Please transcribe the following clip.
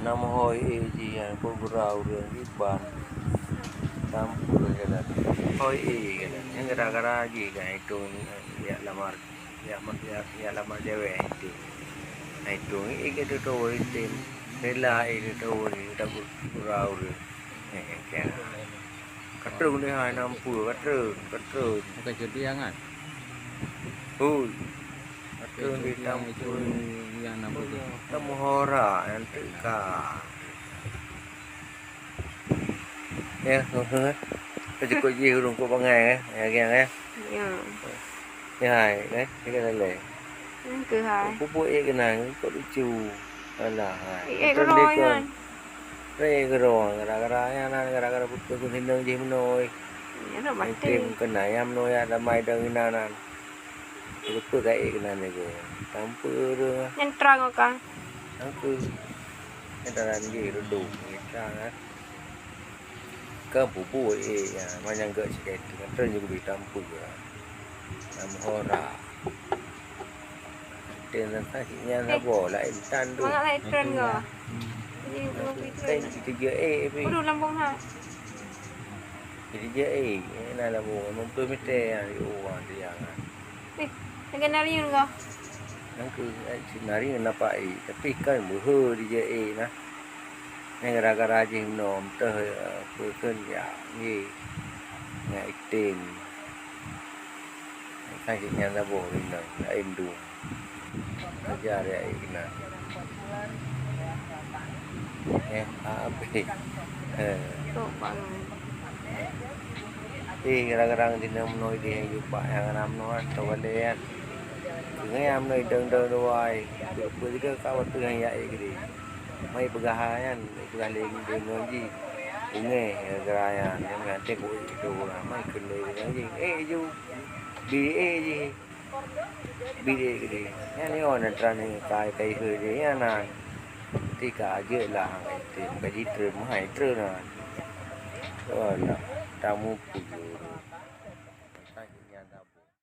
Nam hoi gì cô rau rồi cái bàn tam puluh cái hoi cái yang gara-gara gì cái itu ya lamar cewek itu itu tuh tim rela itu tuh kita rau rồi kayak Ketrung ni hai 60 ketrung Bukan jadi jangan. hui ketrung di Yang tampul yang 60. temu hora nanti ka ya cái chụp gì hưởng của bằng ngày ấy kìa ấy cái hai đấy cái này lệ Cứ hai bố cái này có đi chiều là hai cái trên đi rồi con đây cái rồi gara-gara bút cái hình nương gì nôi tìm cái này em nôi là mai đơn nào nào bút cái này rồi tám puluh nhân trăng cả tháng tư cái ta làm gì nó đủ người ta á cơ bố mà nhân gợi sẽ đẹp thì rất nhiều bị tám puluh làm ho rà tiền là phải chỉ nhân nó bỏ lại tan đủ nó lại trơn rồi cái thì dễ vì đủ làm bông hả thì dễ này là bộ nó tôi mới tè thì thì cái nào đi rồi nó cứ nari napa tapi kan buhu di je na gara-gara je nom teh bekeun ya ni ngai tin kai nya la bo ni na em du aja ya ikna gara-gara di nom noi di jumpa yang nam noi tawalean nghe em này đơn đôi bữa cái cao từ ngày vậy cái gì mấy pegahan pegang dengan gì cũng nghe ra ya nhưng mà tên của đồ là mấy cái này gì du bi cái gì nghe này on tràn cái hơi đấy nè thì cả dưới là cái gì trừ hay trừ nè rồi là tao mua